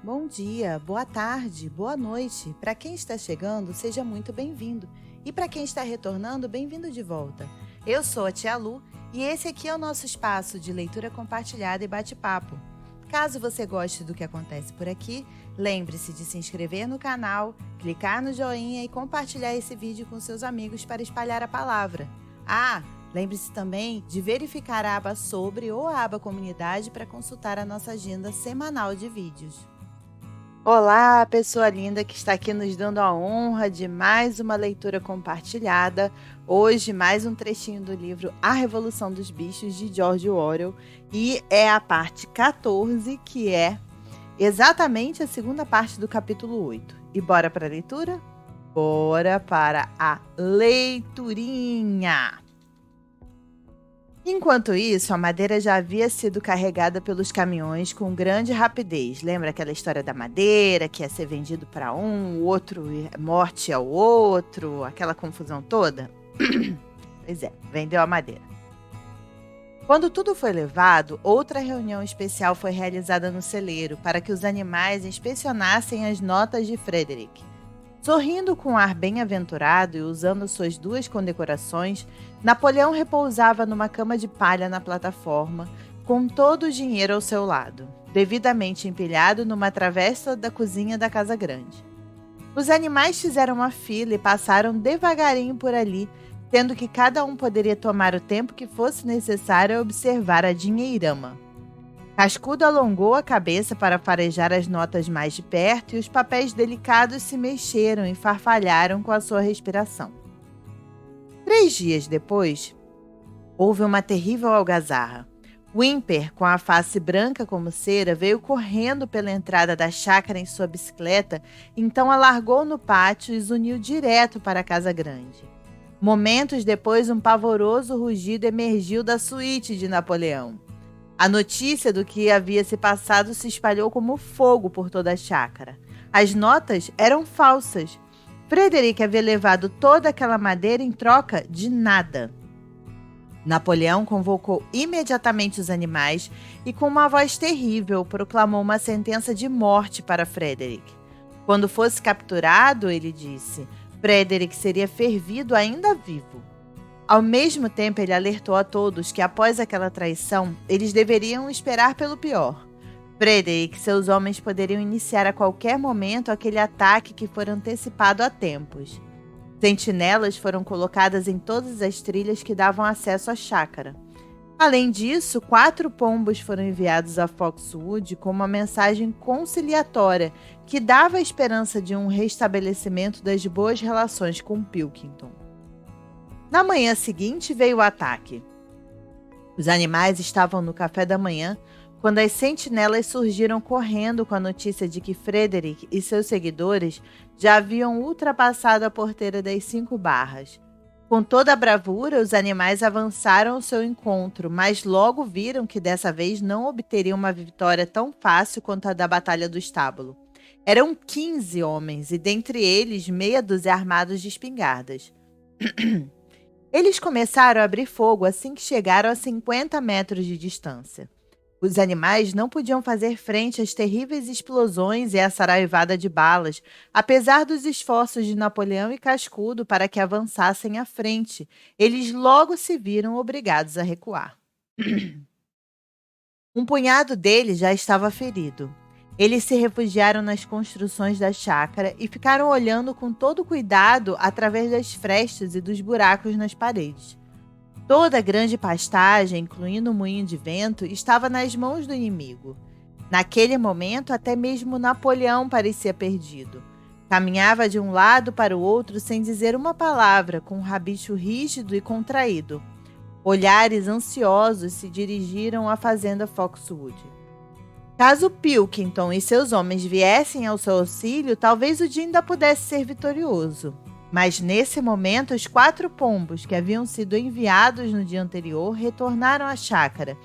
bom dia, boa tarde, boa noite. Para quem está chegando, seja muito bem-vindo. E para quem está retornando, bem-vindo de volta. Eu sou a Tia Lu e esse aqui é o nosso espaço de leitura compartilhada e bate-papo. Caso você goste do que acontece por aqui, lembre-se de se inscrever no canal, clicar no joinha e compartilhar esse vídeo com seus amigos para espalhar a palavra. Lembre-se também de verificar a aba sobre ou a aba comunidade para consultar a nossa agenda semanal de vídeos. Olá, pessoa linda que está aqui nos dando a honra de mais uma leitura compartilhada. Hoje, mais um trechinho do livro A Revolução dos Bichos, de George Orwell. E é a parte 14, que é exatamente a segunda parte do capítulo 8. E bora para a leitura? Bora para a leiturinha! Enquanto isso, a madeira já havia sido carregada pelos caminhões com grande rapidez. Lembra aquela história da madeira, que ia ser vendido para um, o outro morte ao outro, aquela confusão toda? Pois é, vendeu a madeira. Quando tudo foi levado, outra reunião especial foi realizada no celeiro para que os animais inspecionassem as notas de Frederick. Sorrindo com um ar bem-aventurado e usando suas duas condecorações, Napoleão repousava numa cama de palha na plataforma, com todo o dinheiro ao seu lado, devidamente empilhado numa travessa da cozinha da casa grande. Os animais fizeram uma fila e passaram devagarinho por ali, tendo que cada um poderia tomar o tempo que fosse necessário a observar a dinheirama. Cascudo alongou a cabeça para farejar as notas mais de perto e os papéis delicados se mexeram e farfalharam com a sua respiração. 3 dias depois, houve uma terrível algazarra. Whymper, com a face branca como cera, veio correndo pela entrada da chácara em sua bicicleta, então a largou no pátio e zuniu direto para a casa grande. Momentos depois, um pavoroso rugido emergiu da suíte de Napoleão. A notícia do que havia se passado se espalhou como fogo por toda a chácara. As notas eram falsas. Frederick havia levado toda aquela madeira em troca de nada. Napoleão convocou imediatamente os animais e, com uma voz terrível, proclamou uma sentença de morte para Frederick. Quando fosse capturado, ele disse, Frederick seria fervido ainda vivo. Ao mesmo tempo, ele alertou a todos que, após aquela traição, eles deveriam esperar pelo pior. Frederick e seus homens poderiam iniciar a qualquer momento aquele ataque que fora antecipado há tempos. Sentinelas foram colocadas em todas as trilhas que davam acesso à chácara. Além disso, 4 pombos foram enviados a Foxwood com uma mensagem conciliatória que dava a esperança de um restabelecimento das boas relações com Pilkington. Na manhã seguinte veio o ataque. Os animais estavam no café da manhã quando as sentinelas surgiram correndo com a notícia de que Frederick e seus seguidores já haviam ultrapassado a porteira das 5 barras. Com toda a bravura, os animais avançaram ao seu encontro, mas logo viram que dessa vez não obteriam uma vitória tão fácil quanto a da Batalha do Estábulo. Eram 15 homens e dentre eles meia dúzia armados de espingardas. Eles começaram a abrir fogo assim que chegaram a 50 metros de distância. Os animais não podiam fazer frente às terríveis explosões e à saraivada de balas, apesar dos esforços de Napoleão e Cascudo para que avançassem à frente. Eles logo se viram obrigados a recuar. Um punhado deles já estava ferido. Eles se refugiaram nas construções da chácara e ficaram olhando com todo cuidado através das frestas e dos buracos nas paredes. Toda a grande pastagem, incluindo o moinho de vento, estava nas mãos do inimigo. Naquele momento, até mesmo Napoleão parecia perdido. Caminhava de um lado para o outro sem dizer uma palavra, com um rabicho rígido e contraído. Olhares ansiosos se dirigiram à fazenda Foxwood. Caso Pilkington e seus homens viessem ao seu auxílio, talvez o dia ainda pudesse ser vitorioso. Mas nesse momento, os 4 pombos que haviam sido enviados no dia anterior retornaram à chácara,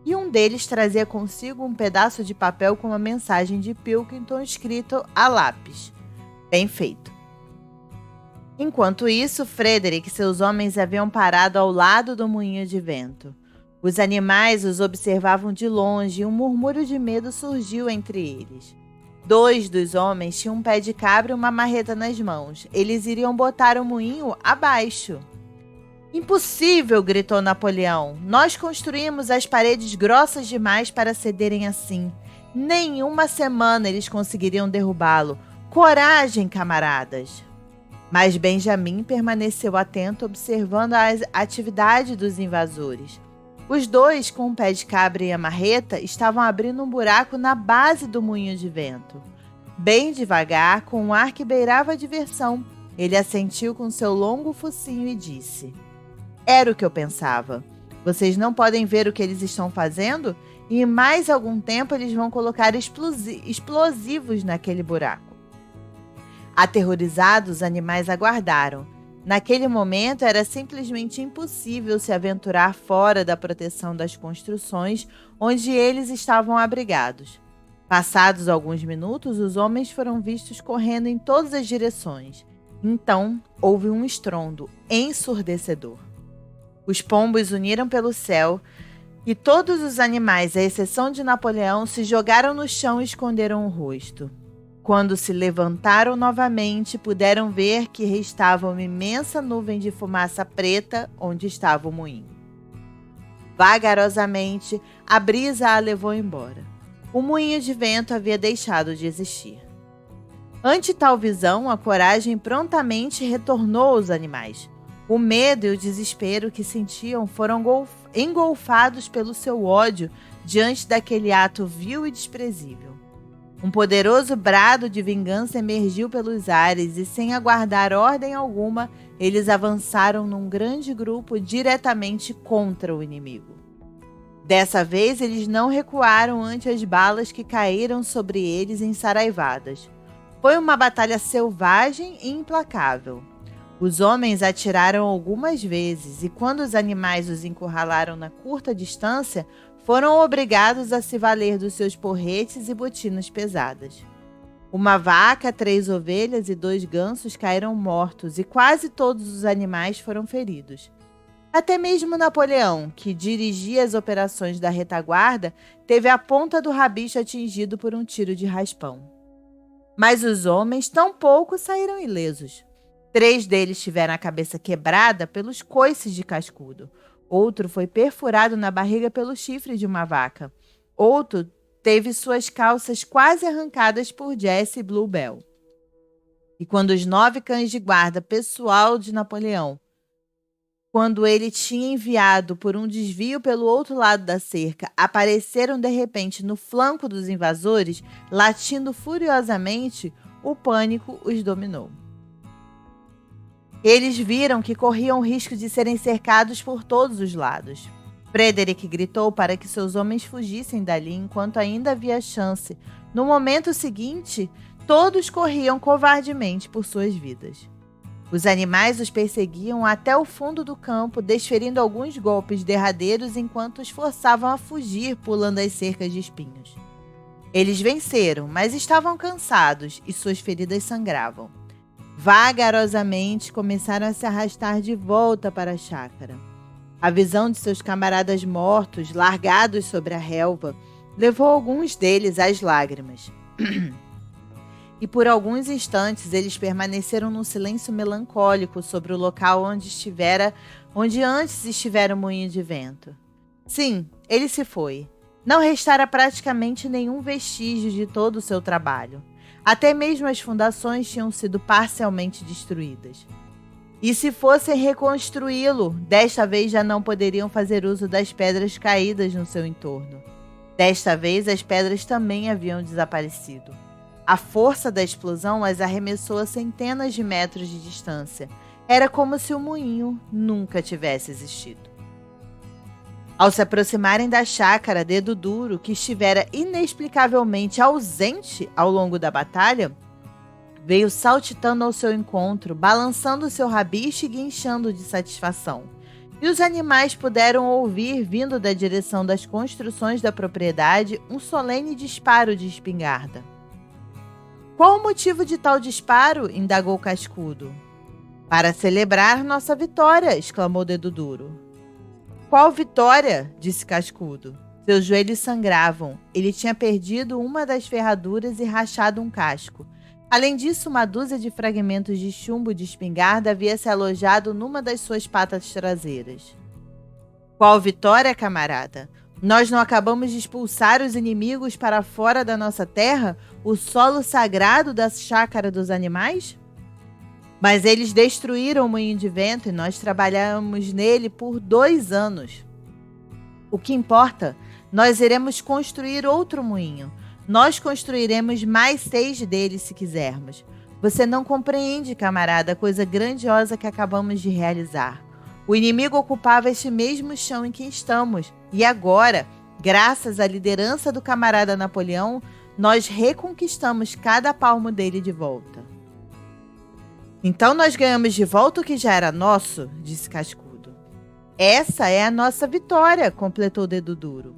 e um deles trazia consigo um pedaço de papel com uma mensagem de Pilkington escrito a lápis. Bem feito. Enquanto isso, Frederick e seus homens haviam parado ao lado do moinho de vento. Os animais os observavam de longe e um murmúrio de medo surgiu entre eles. 2 dos homens tinham um pé de cabra e uma marreta nas mãos. Eles iriam botar o moinho abaixo. Impossível, gritou Napoleão. Nós construímos as paredes grossas demais para cederem assim. Nem uma semana eles conseguiriam derrubá-lo. Coragem, camaradas! Mas Benjamin permaneceu atento, observando a atividade dos invasores. Os 2, com o pé de cabra e a marreta, estavam abrindo um buraco na base do moinho de vento. Bem devagar, com um ar que beirava a diversão, ele assentiu com seu longo focinho e disse: Era o que eu pensava. Vocês não podem ver o que eles estão fazendo? E em mais algum tempo eles vão colocar explosivos naquele buraco. Aterrorizados, os animais aguardaram. Naquele momento, era simplesmente impossível se aventurar fora da proteção das construções onde eles estavam abrigados. Passados alguns minutos, os homens foram vistos correndo em todas as direções. Então, houve um estrondo ensurdecedor. Os pombos uniram pelo céu e todos os animais, à exceção de Napoleão, se jogaram no chão e esconderam o rosto. Quando se levantaram novamente, puderam ver que restava uma imensa nuvem de fumaça preta onde estava o moinho. Vagarosamente, a brisa a levou embora. O moinho de vento havia deixado de existir. Ante tal visão, a coragem prontamente retornou aos animais. O medo e o desespero que sentiam foram engolfados pelo seu ódio diante daquele ato vil e desprezível. Um poderoso brado de vingança emergiu pelos ares e, sem aguardar ordem alguma, eles avançaram num grande grupo diretamente contra o inimigo. Dessa vez, eles não recuaram ante as balas que caíram sobre eles ensaraivadas. Foi uma batalha selvagem e implacável. Os homens atiraram algumas vezes e, quando os animais os encurralaram na curta distância, foram obrigados a se valer dos seus porretes e botinas pesadas. Uma vaca, 3 ovelhas e 2 gansos caíram mortos e quase todos os animais foram feridos. Até mesmo Napoleão, que dirigia as operações da retaguarda, teve a ponta do rabicho atingido por um tiro de raspão. Mas os homens tampouco saíram ilesos. 3 deles tiveram a cabeça quebrada pelos coices de cascudo. Outro foi perfurado na barriga pelo chifre de uma vaca. Outro teve suas calças quase arrancadas por Jesse Bluebell. E quando os 9 cães de guarda pessoal de Napoleão, quando ele tinha enviado por um desvio pelo outro lado da cerca, apareceram de repente no flanco dos invasores, latindo furiosamente, o pânico os dominou. Eles viram que corriam o risco de serem cercados por todos os lados. Frederick gritou para que seus homens fugissem dali enquanto ainda havia chance. No momento seguinte, todos corriam covardemente por suas vidas. Os animais os perseguiam até o fundo do campo, desferindo alguns golpes derradeiros enquanto os forçavam a fugir, pulando as cercas de espinhos. Eles venceram, mas estavam cansados e suas feridas sangravam. Vagarosamente começaram a se arrastar de volta para a chácara. A visão de seus camaradas mortos, largados sobre a relva, levou alguns deles às lágrimas. E por alguns instantes eles permaneceram num silêncio melancólico sobre o local onde antes estivera o moinho de vento. Sim, ele se foi. Não restara praticamente nenhum vestígio de todo o seu trabalho. Até mesmo as fundações tinham sido parcialmente destruídas. E se fossem reconstruí-lo, desta vez já não poderiam fazer uso das pedras caídas no seu entorno. Desta vez as pedras também haviam desaparecido. A força da explosão as arremessou a centenas de metros de distância. Era como se o moinho nunca tivesse existido. Ao se aproximarem da chácara, Dedo Duro, que estivera inexplicavelmente ausente ao longo da batalha, veio saltitando ao seu encontro, balançando seu rabicho e guinchando de satisfação. E os animais puderam ouvir, vindo da direção das construções da propriedade, um solene disparo de espingarda. Qual o motivo de tal disparo? Indagou Cascudo. Para celebrar nossa vitória, exclamou Dedo Duro. Qual vitória? Disse Cascudo. Seus joelhos sangravam. Ele tinha perdido uma das ferraduras e rachado um casco. Além disso, uma dúzia de fragmentos de chumbo de espingarda havia se alojado numa das suas patas traseiras. Qual vitória, camarada? Nós não acabamos de expulsar os inimigos para fora da nossa terra, o solo sagrado da chácara dos animais? Mas eles destruíram o moinho de vento e nós trabalhamos nele por 2 anos. O que importa? Nós iremos construir outro moinho. Nós construiremos mais 6 deles se quisermos. Você não compreende, camarada, a coisa grandiosa que acabamos de realizar. O inimigo ocupava este mesmo chão em que estamos. E agora, graças à liderança do camarada Napoleão, nós reconquistamos cada palmo dele de volta. Então nós ganhamos de volta o que já era nosso, disse Cascudo. Essa é a nossa vitória, completou Dedo Duro.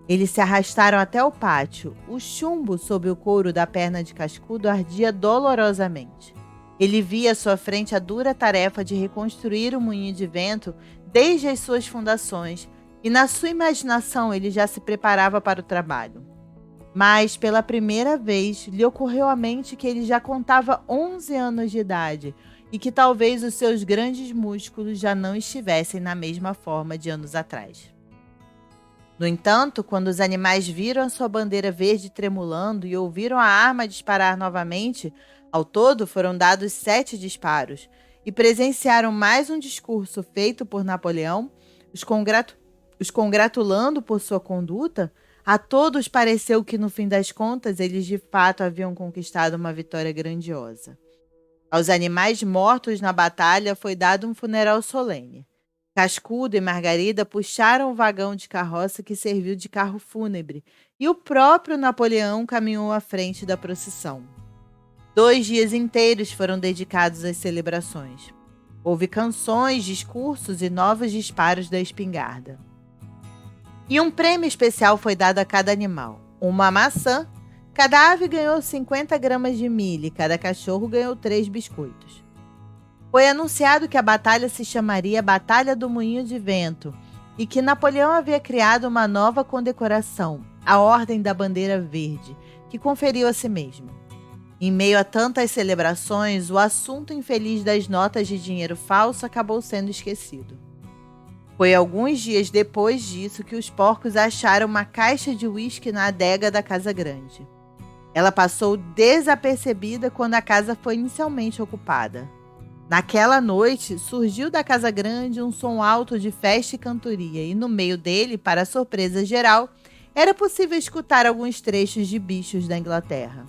Eles se arrastaram até o pátio. O chumbo sob o couro da perna de Cascudo ardia dolorosamente. Ele via à sua frente a dura tarefa de reconstruir o moinho de vento desde as suas fundações, e na sua imaginação ele já se preparava para o trabalho. Mas, pela primeira vez, lhe ocorreu à mente que ele já contava 11 anos de idade e que talvez os seus grandes músculos já não estivessem na mesma forma de anos atrás. No entanto, quando os animais viram a sua bandeira verde tremulando e ouviram a arma disparar novamente, ao todo foram dados 7 disparos, e presenciaram mais um discurso feito por Napoleão, os congratulando por sua conduta. A todos pareceu que, no fim das contas, eles de fato haviam conquistado uma vitória grandiosa. Aos animais mortos na batalha foi dado um funeral solene. Cascudo e Margarida puxaram o vagão de carroça que serviu de carro fúnebre, e o próprio Napoleão caminhou à frente da procissão. 2 dias inteiros foram dedicados às celebrações. Houve canções, discursos e novos disparos da espingarda. E um prêmio especial foi dado a cada animal. Uma maçã, cada ave ganhou 50 gramas de milho e cada cachorro ganhou 3 biscoitos. Foi anunciado que a batalha se chamaria Batalha do Moinho de Vento e que Napoleão havia criado uma nova condecoração, a Ordem da Bandeira Verde, que conferiu a si mesmo. Em meio a tantas celebrações, o assunto infeliz das notas de dinheiro falso acabou sendo esquecido. Foi alguns dias depois disso que os porcos acharam uma caixa de uísque na adega da Casa Grande. Ela passou desapercebida quando a casa foi inicialmente ocupada. Naquela noite, surgiu da Casa Grande um som alto de festa e cantoria, e no meio dele, para surpresa geral, era possível escutar alguns trechos de Bichos da Inglaterra.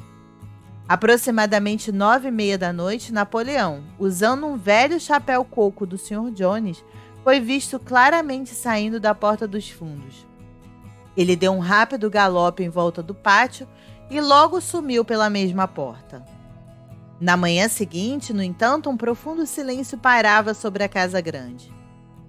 Aproximadamente 9h30 da noite, Napoleão, usando um velho chapéu coco do Sr. Jones, foi visto claramente saindo da porta dos fundos. Ele deu um rápido galope em volta do pátio e logo sumiu pela mesma porta. Na manhã seguinte, no entanto, um profundo silêncio pairava sobre a Casa Grande.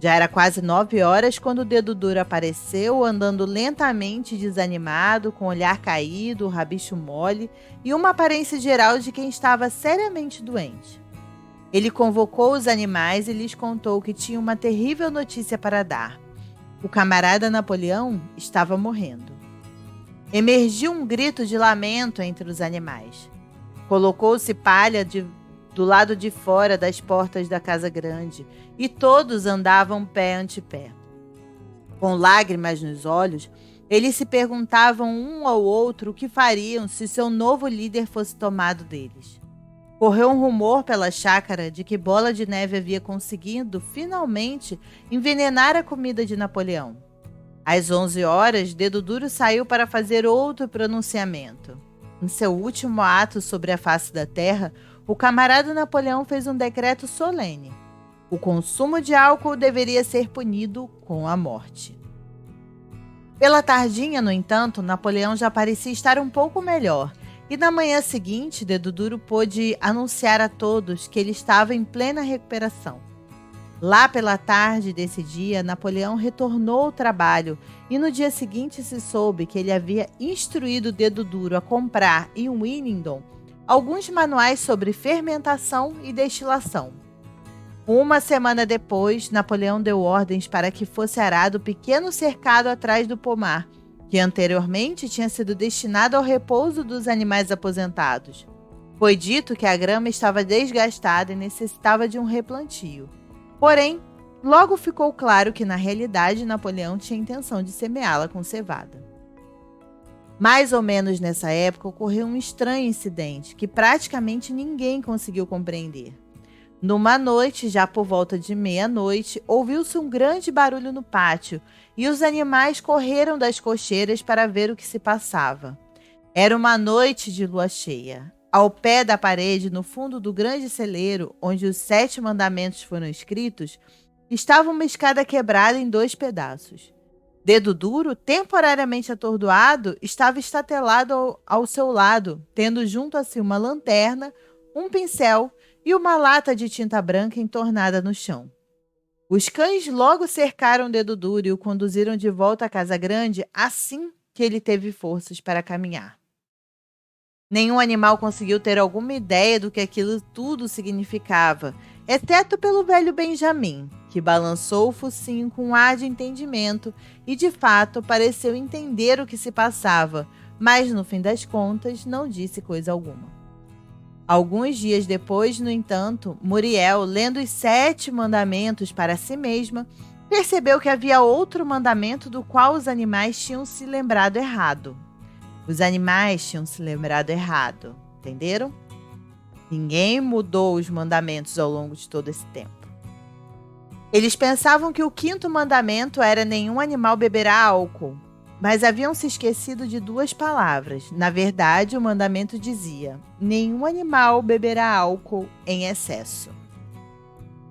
Já era quase 9 horas quando o Dedo Duro apareceu, andando lentamente e desanimado, com o olhar caído, o rabicho mole e uma aparência geral de quem estava seriamente doente. Ele convocou os animais e lhes contou que tinha uma terrível notícia para dar. O camarada Napoleão estava morrendo. Emergiu um grito de lamento entre os animais. Colocou-se palha do lado de fora das portas da Casa Grande e todos andavam pé ante pé. Com lágrimas nos olhos, eles se perguntavam um ao outro o que fariam se seu novo líder fosse tomado deles. Correu um rumor pela chácara de que Bola de Neve havia conseguido, finalmente, envenenar a comida de Napoleão. Às 11 horas, Dedo Duro saiu para fazer outro pronunciamento. Em seu último ato sobre a face da terra, o camarada Napoleão fez um decreto solene. O consumo de álcool deveria ser punido com a morte. Pela tardinha, no entanto, Napoleão já parecia estar um pouco melhor, e na manhã seguinte, Dedo Duro pôde anunciar a todos que ele estava em plena recuperação. Lá pela tarde desse dia, Napoleão retornou ao trabalho e no dia seguinte se soube que ele havia instruído Dedo Duro a comprar em Willingdon alguns manuais sobre fermentação e destilação. Uma semana depois, Napoleão deu ordens para que fosse arado o pequeno cercado atrás do pomar que anteriormente tinha sido destinado ao repouso dos animais aposentados. Foi dito que a grama estava desgastada e necessitava de um replantio. Porém, logo ficou claro que, na realidade, Napoleão tinha intenção de semeá-la com cevada. Mais ou menos nessa época, ocorreu um estranho incidente que praticamente ninguém conseguiu compreender. Numa noite, já por volta de meia-noite, ouviu-se um grande barulho no pátio e os animais correram das cocheiras para ver o que se passava. Era uma noite de lua cheia. Ao pé da parede, no fundo do grande celeiro, onde os 7 mandamentos foram escritos, estava uma escada quebrada em 2 pedaços. Dedo Duro, temporariamente atordoado, estava estatelado ao seu lado, tendo junto a si uma lanterna, um pincel e uma lata de tinta branca entornada no chão. Os cães logo cercaram Dedo Duro e o conduziram de volta à casa grande assim que ele teve forças para caminhar. Nenhum animal conseguiu ter alguma ideia do que aquilo tudo significava, exceto pelo velho Benjamin, que balançou o focinho com um ar de entendimento e, de fato, pareceu entender o que se passava, mas, no fim das contas, não disse coisa alguma. Alguns dias depois, no entanto, Muriel, lendo os 7 mandamentos para si mesma, percebeu que havia outro mandamento do qual os animais tinham se lembrado errado. Os animais tinham se lembrado errado, entenderam? Ninguém mudou os mandamentos ao longo de todo esse tempo. Eles pensavam que o 5º mandamento era nenhum animal beberá álcool, mas haviam se esquecido de 2 palavras. Na verdade, o mandamento dizia: nenhum animal beberá álcool em excesso.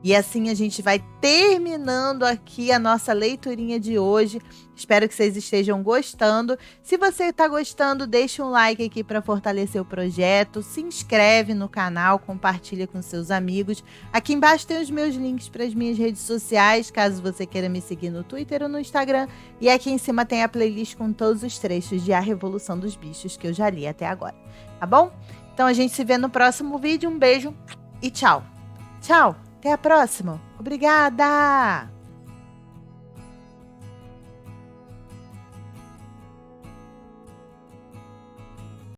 E assim a gente vai terminando aqui a nossa leiturinha de hoje. Espero que vocês estejam gostando. Se você está gostando, deixa um like aqui para fortalecer o projeto. Se inscreve no canal, compartilha com seus amigos. Aqui embaixo tem os meus links para as minhas redes sociais, caso você queira me seguir no Twitter ou no Instagram. E aqui em cima tem a playlist com todos os trechos de A Revolução dos Bichos que eu já li até agora. Tá bom? Então a gente se vê no próximo vídeo. Um beijo e tchau. Tchau! Até a próxima. Obrigada!